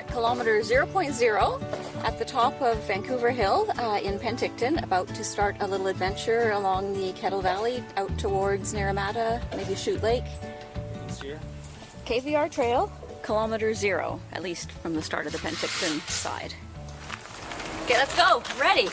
at kilometer 0.0 at the top of Vancouver Hill in Penticton, about to start a little adventure along the Kettle Valley out towards Naramata, maybe Chute Lake. KVR Trail, kilometer 0, at least from the start of the Penticton side. Okay, let's go. Ready.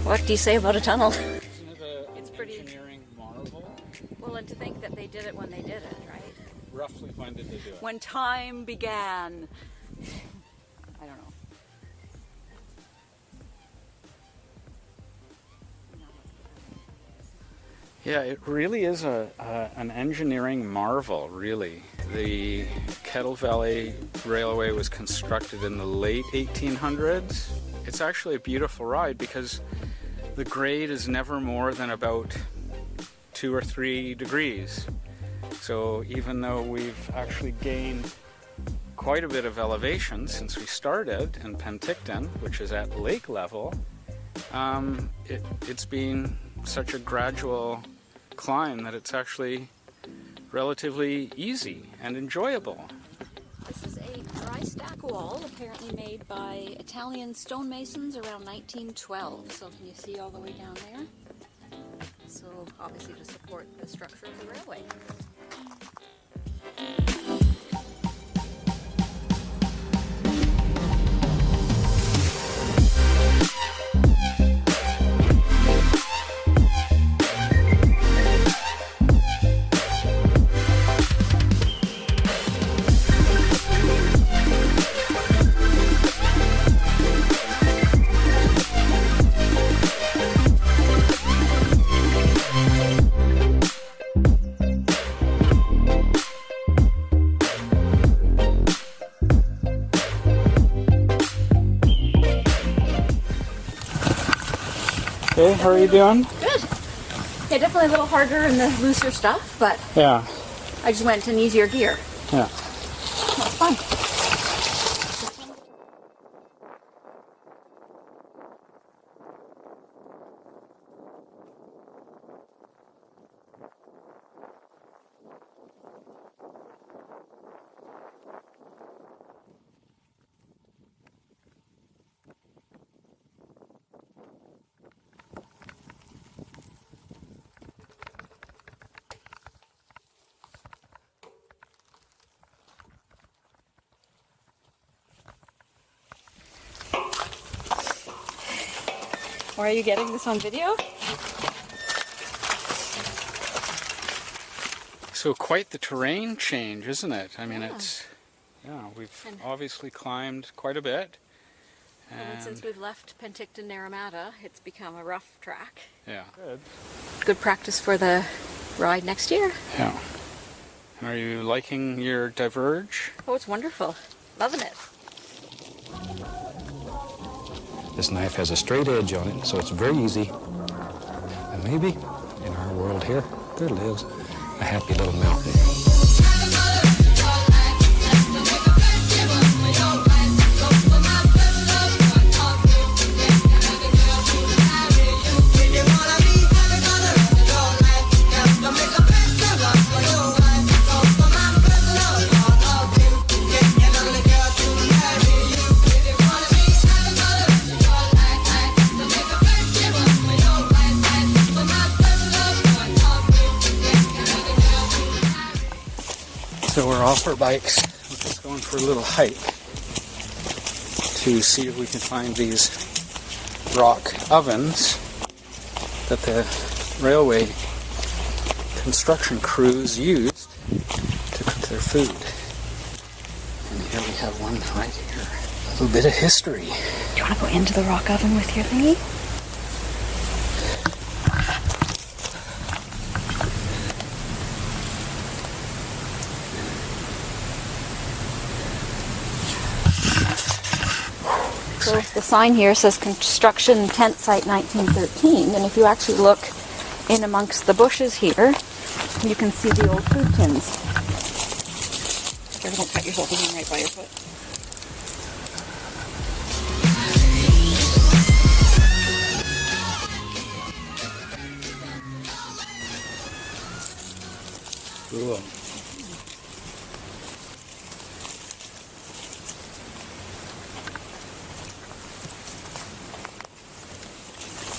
What do you say about a tunnel? Isn't it it's pretty engineering marvel? Well, and to think that they did it when they did it, right? Roughly when did they do it? When time began. I don't know. Yeah, it really is an engineering marvel, really. The Kettle Valley Railway was constructed in the late 1800s. It's actually a beautiful ride because the grade is never more than about 2 or 3 degrees. So even though we've actually gained quite a bit of elevation since we started in Penticton, which is at lake level, it's been such a gradual climb that it's actually relatively easy and enjoyable. This is a dry stack wall apparently made by Italian stonemasons around 1912. So can you see all the way down there? So obviously to support the structure of the railway. Hey, how are you doing? Good. Yeah, definitely a little harder in the looser stuff, but Yeah, I just went in easier gear. yeah. That's fun. Or are you getting this on video? So quite the terrain change, isn't it? I mean, we've obviously climbed quite a bit. And since we've left Penticton, Naramata, it's become a rough track. Yeah. Good. Good practice for the ride next year. Yeah. And are you liking your diverge? Oh, it's wonderful. Loving it. This knife has a straight edge on it, so it's very easy. And maybe, in our world here, there lives a happy little mountain. So we're off our bikes. We're just going for a little hike to see if we can find these rock ovens that the railway construction crews used to cook their food. And here we have one right here. A little bit of history. Do you want to go into the rock oven with your thingy? So the sign here says construction tent site 1913, and if you actually look in amongst the bushes here, you can see the old food tins. Careful, don't cut yourself again right by your foot. Cool.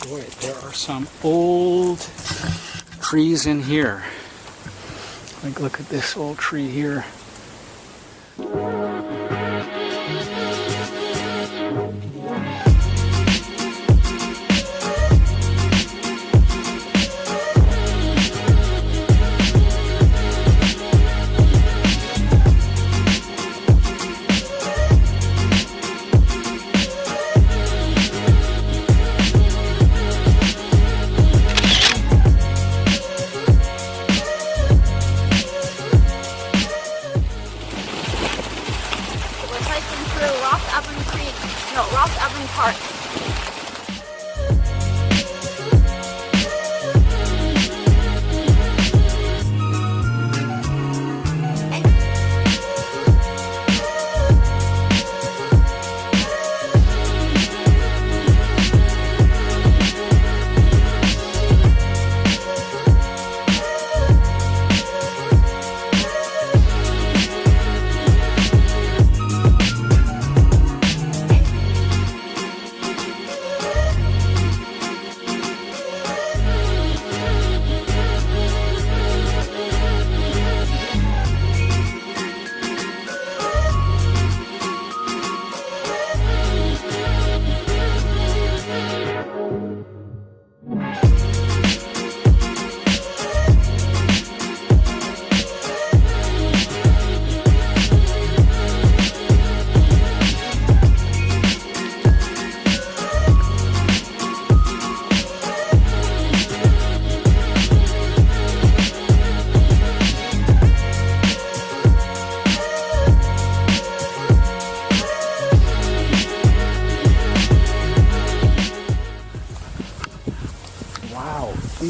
Boy, there are some old trees in here. Like, look at this old tree here. Rock Oven Park.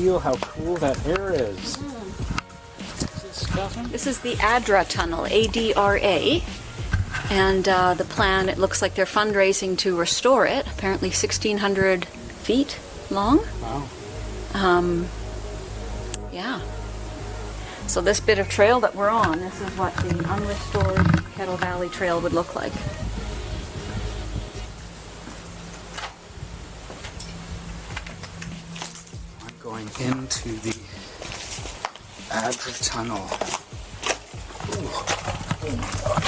feel how cool that air is. What's this, Catherine? This is the Adra Tunnel, A-D-R-A. And the plan, it looks like they're fundraising to restore it. Apparently 1,600 feet long. Wow. Yeah. So this bit of trail that we're on, this is what the unrestored Kettle Valley Trail would look like. I'm going into the Adra Tunnel. Ooh. Oh my God.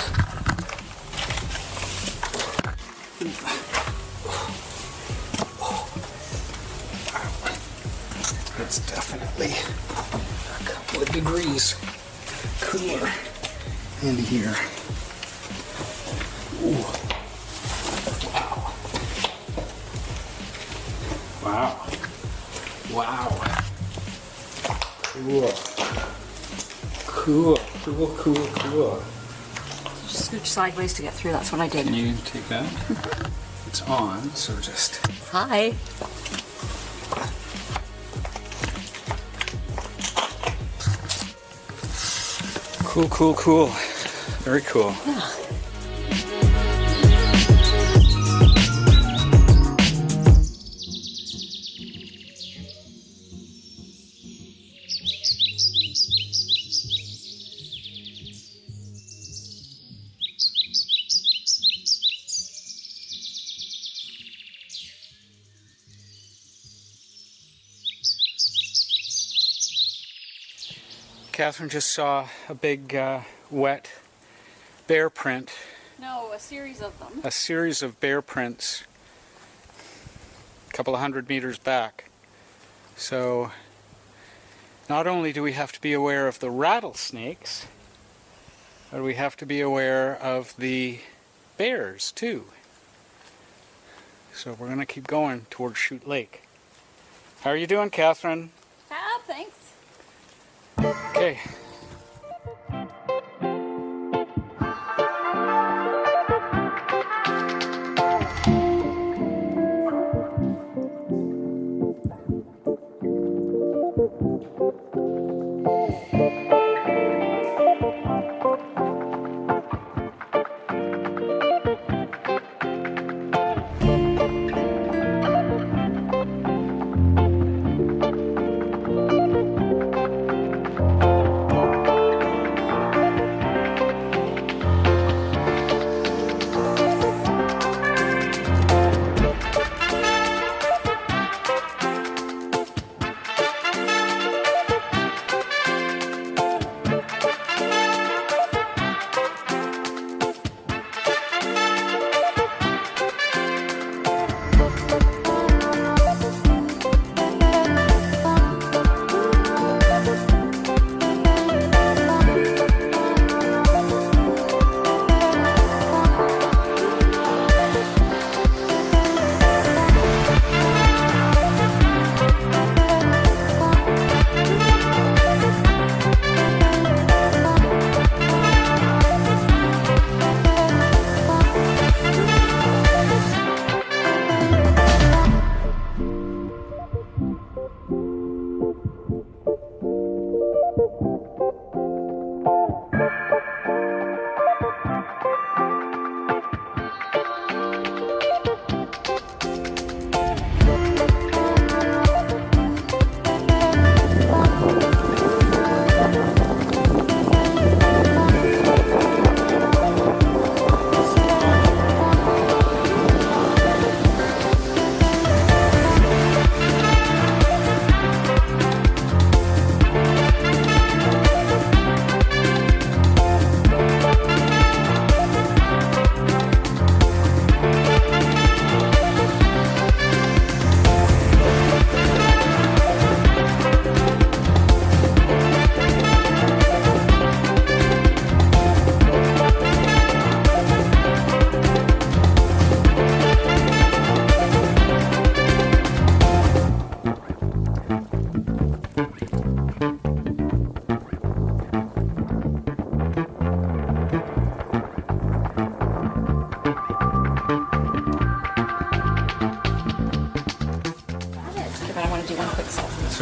It's definitely a couple of degrees cooler in here. Ooh. Wow. Wow. Wow. Cool. Cool, cool, cool, cool. Just scooch sideways to get through, that's what I did. Can you take that? It's on, so just... Hi. Cool, cool, cool. Very cool. Yeah. Catherine just saw a big wet bear print. No, a series of them. A series of bear prints a couple of 100 meters back. So not only do we have to be aware of the rattlesnakes, but we have to be aware of the bears too. So we're going to keep going towards Chute Lake. How are you doing, Catherine? Ah, thanks. Okay.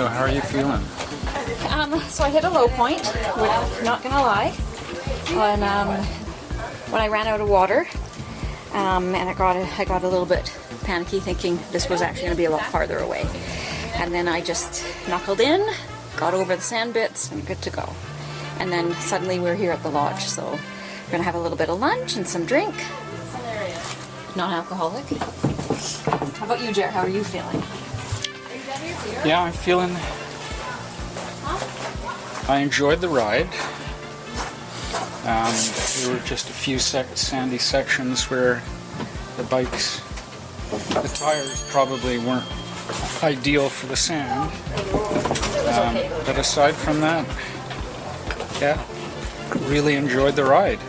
So how are you feeling? So I hit a low point, not gonna lie, when I ran out of water, and I got a little bit panicky thinking this was actually gonna be a lot farther away. And then I just knuckled in, got over the sand bits, and good to go. And then suddenly we're here at the lodge, so we're gonna have a little bit of lunch and some drink. Non-alcoholic. How about you, Jer? How are you feeling? Yeah, I'm feeling... I enjoyed the ride. There were just a few sandy sections where the tires probably weren't ideal for the sand. But aside from that, yeah, really enjoyed the ride.